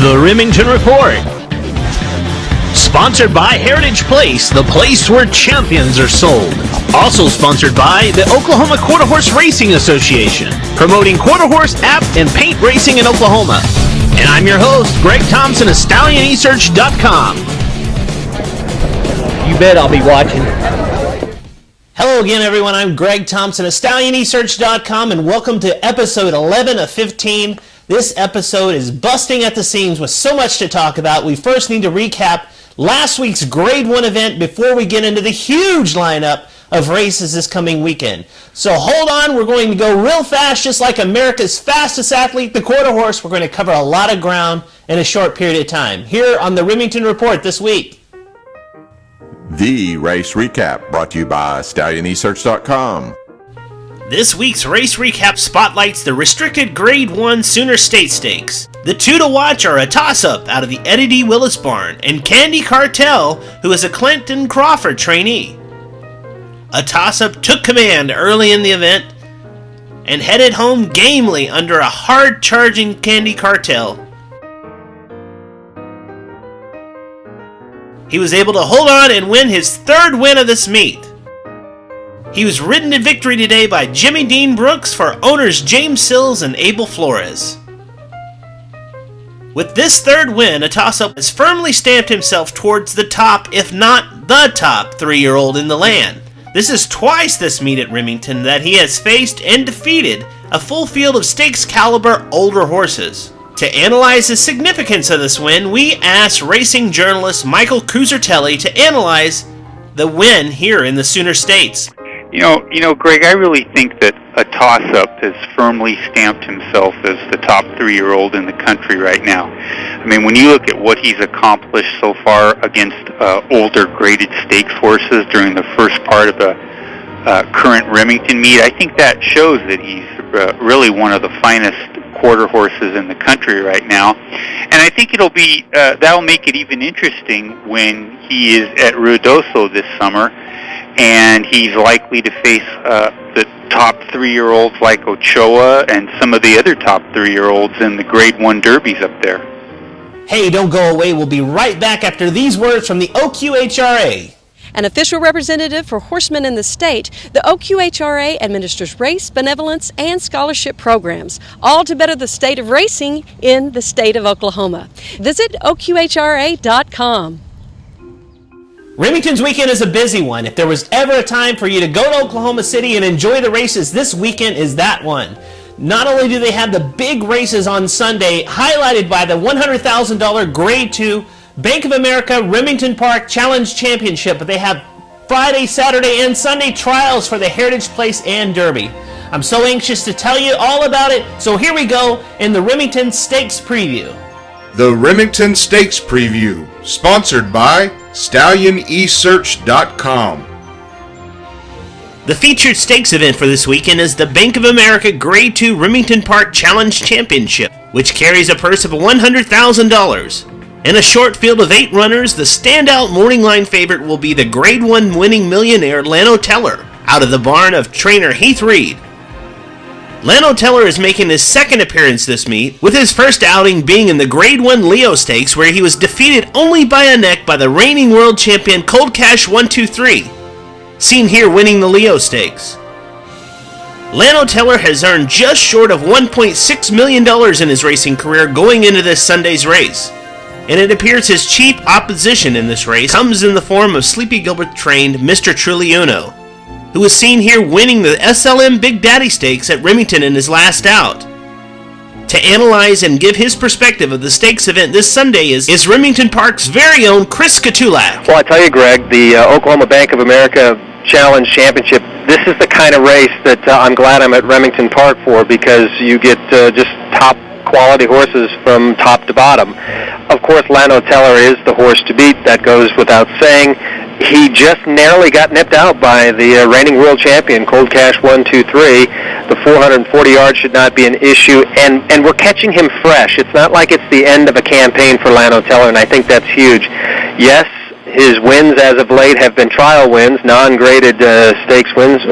The Remington Report. Sponsored by Heritage Place, the place where champions are sold. Also sponsored by the Oklahoma Quarter Horse Racing Association, promoting quarter horse, app, and paint racing in Oklahoma. And I'm your host, Greg Thompson of StallionEsearch.com. You bet I'll be watching. Hello again, everyone. I'm Greg Thompson of StallionEsearch.com, and welcome to episode 11 of 15. This episode is busting at the seams with so much to talk about. We first need to recap last week's Grade 1 event before we get into the huge lineup of races this coming weekend. So hold on, we're going to go real fast, just like America's fastest athlete, the quarter horse. We're going to cover a lot of ground in a short period of time. Here on the Remington Report this week. The Race Recap, brought to you by StallionEsearch.com. This week's race recap spotlights the restricted Grade 1 Sooner State Stakes. The two to watch are a toss-up out of the Eddie D. Willis barn and Candy Cartel, who is a Clinton Crawford trainee. A toss-up took command early in the event and headed home gamely under a hard-charging Candy Cartel. He was able to hold on and win his third win of this meet. He was ridden to victory today by Jimmy Dean Brooks for owners James Sills and Abel Flores. With this third win, a toss-up has firmly stamped himself towards the top, if not the top, 3-year-old in the land. This is twice this meet at Remington that he has faced and defeated a full field of stakes caliber older horses. To analyze the significance of this win, we asked racing journalist Michael Cusertelli to analyze the win here in the Sooner States. You know, Greg, I really think that a toss-up has firmly stamped himself as the top 3-year-old in the country right now. I mean, when you look at what he's accomplished so far against older graded stakes horses during the first part of the current Remington meet, I think that shows that he's really one of the finest quarter horses in the country right now. And I think it'll be that'll make it even interesting when he is at Ruidoso this summer, and he's likely to face the top 3-year-olds like Ochoa and some of the other top 3-year-olds in the Grade 1 derbies up there. Hey, don't go away. We'll be right back after these words from the OQHRA. An official representative for horsemen in the state, the OQHRA administers race, benevolence, and scholarship programs, all to better the state of racing in the state of Oklahoma. Visit OQHRA.com. Remington's weekend is a busy one. If there was ever a time for you to go to Oklahoma City and enjoy the races, this weekend is that one. Not only do they have the big races on Sunday, highlighted by the $100,000 Grade 2 Bank of America Remington Park Challenge Championship, but they have Friday, Saturday, and Sunday trials for the Heritage Place and Derby. I'm so anxious to tell you all about it, so here we go in the Remington Stakes Preview. The Remington Stakes Preview, sponsored by StallionEsearch.com. The featured stakes event for this weekend is the Bank of America Grade 2 Remington Park Challenge Championship, which carries a purse of $100,000. In a short field of 8 runners, the standout morning line favorite will be the Grade 1 winning millionaire Lano Teller, out of the barn of trainer Heath Reed. Lano Teller is making his second appearance this meet, with his first outing being in the Grade 1 Leo Stakes, where he was defeated only by a neck by the reigning world champion Cold Cash 123, seen here winning the Leo Stakes. Lano Teller has earned just short of $1.6 million in his racing career going into this Sunday's race, and it appears his chief opposition in this race comes in the form of Sleepy Gilbert-trained Mr. Truliuno, who was seen here winning the SLM Big Daddy Stakes at Remington in his last out. To analyze and give his perspective of the stakes event this Sunday is Remington Park's very own Chris Katulak. Well, I tell you, Greg, the Oklahoma Bank of America Challenge Championship, this is the kind of race that I'm glad I'm at Remington Park for, because you get just top quality horses from top to bottom. Of course, Lano Teller is the horse to beat. That goes without saying. He just narrowly got nipped out by the reigning world champion, Cold Cash 123. The 440 yards should not be an issue, and we're catching him fresh. It's not like it's the end of a campaign for Lano Teller, and I think that's huge. Yes, his wins as of late have been trial wins, non-graded stakes wins.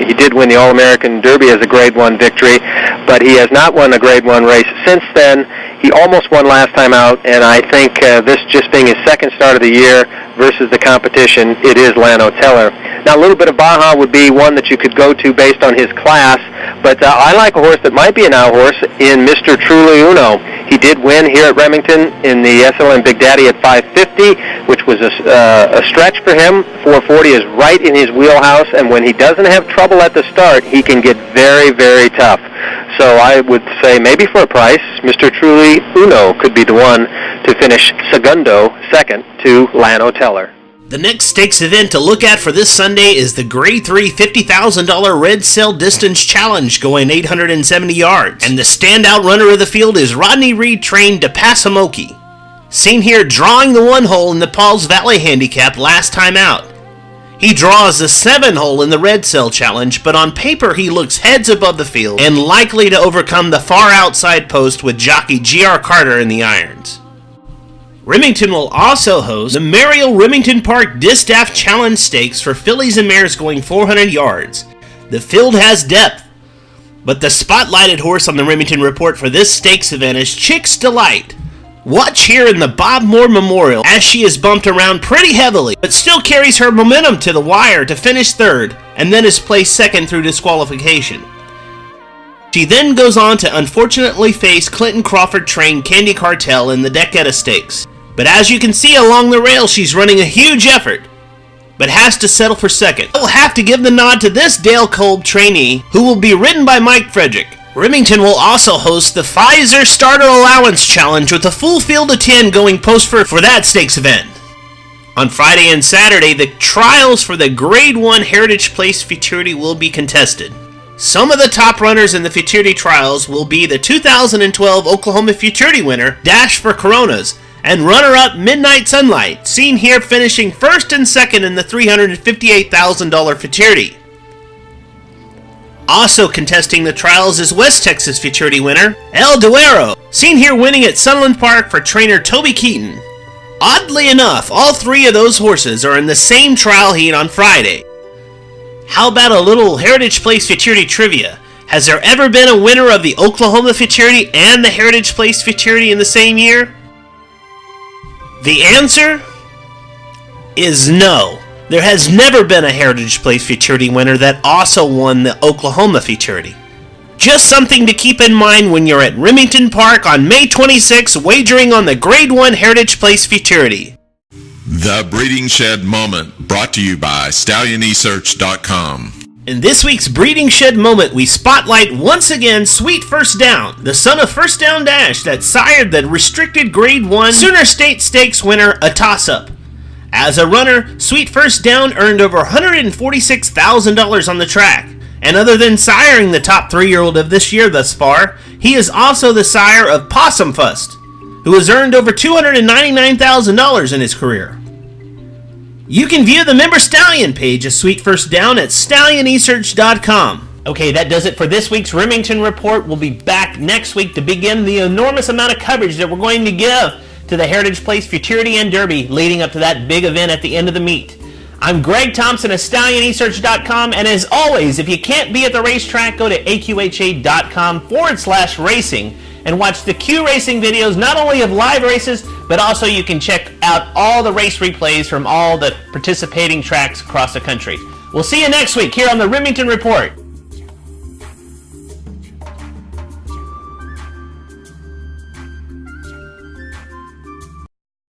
He did win the All-American Derby as a Grade 1 victory, but he has not won a Grade 1 race since then. He almost won last time out, and I think this just being his second start of the year versus the competition, it is Lano Teller. Now, a little bit of Baja would be one that you could go to based on his class, but I like a horse that might be an out horse in Mr. Truly Uno. He did win here at Remington in the SLM Big Daddy at 550, which was a stretch for him. 440 is right in his wheelhouse, and when he doesn't have trouble at the start, he can get very, very tough. So I would say maybe for a price, Mr. Truly Uno could be the one to finish segundo, second to Lano Teller. The next stakes event to look at for this Sunday is the Grade 3 $50,000 Red Cell Distance Challenge going 870 yards. And the standout runner of the field is Rodney Reed trained DePassamoke. Seen here drawing the 1 hole in the Pauls Valley handicap last time out. He draws the 7 hole in the Red Cell Challenge, but on paper he looks heads above the field and likely to overcome the far outside post with jockey G.R. Carter in the irons. Remington will also host the Mariel Remington Park Distaff Challenge Stakes for fillies and mares going 400 yards. The field has depth, but the spotlighted horse on the Remington Report for this stakes event is Chick's Delight. Watch here in the Bob Moore Memorial as she is bumped around pretty heavily, but still carries her momentum to the wire to finish third, and then is placed second through disqualification. She then goes on to unfortunately face Clinton Crawford-trained Candy Cartel in the Decetta Stakes. But as you can see along the rail, she's running a huge effort, but has to settle for second. I will have to give the nod to this Dale Kolb trainee, who will be ridden by Mike Frederick. Remington will also host the Pfizer Starter Allowance Challenge with a full field of 10 going post for that stakes event. On Friday and Saturday, the trials for the Grade 1 Heritage Place Futurity will be contested. Some of the top runners in the Futurity trials will be the 2012 Oklahoma Futurity winner, Dash for Coronas, and runner-up Midnight Sunlight, seen here finishing first and second in the $358,000 Futurity. Also contesting the trials is West Texas Futurity winner, El Duero, seen here winning at Sunland Park for trainer Toby Keaton. Oddly enough, all 3 of those horses are in the same trial heat on Friday. How about a little Heritage Place Futurity trivia? Has there ever been a winner of the Oklahoma Futurity and the Heritage Place Futurity in the same year? The answer is no. There has never been a Heritage Place Futurity winner that also won the Oklahoma Futurity. Just something to keep in mind when you're at Remington Park on May 26 wagering on the Grade 1 Heritage Place Futurity. The Breeding Shed Moment, brought to you by StallionEsearch.com. In this week's Breeding Shed Moment, we spotlight once again Sweet First Down, the son of First Down Dash that sired the restricted Grade 1 Sooner State Stakes winner, A Toss-Up. As a runner, Sweet First Down earned over $146,000 on the track, and other than siring the top 3-year-old of this year thus far, he is also the sire of Possum Fust, who has earned over $299,000 in his career. You can view the Member Stallion page of Sweet First Down at StallionEsearch.com. Okay, that does it for this week's Remington Report. We'll be back next week to begin the enormous amount of coverage that we're going to give to the Heritage Place Futurity and Derby leading up to that big event at the end of the meet. I'm Greg Thompson of StallionEsearch.com, and as always, if you can't be at the racetrack, go to AQHA.com/racing and watch the Q Racing videos, not only of live races, but also you can check out all the race replays from all the participating tracks across the country. We'll see you next week here on the Remington Report.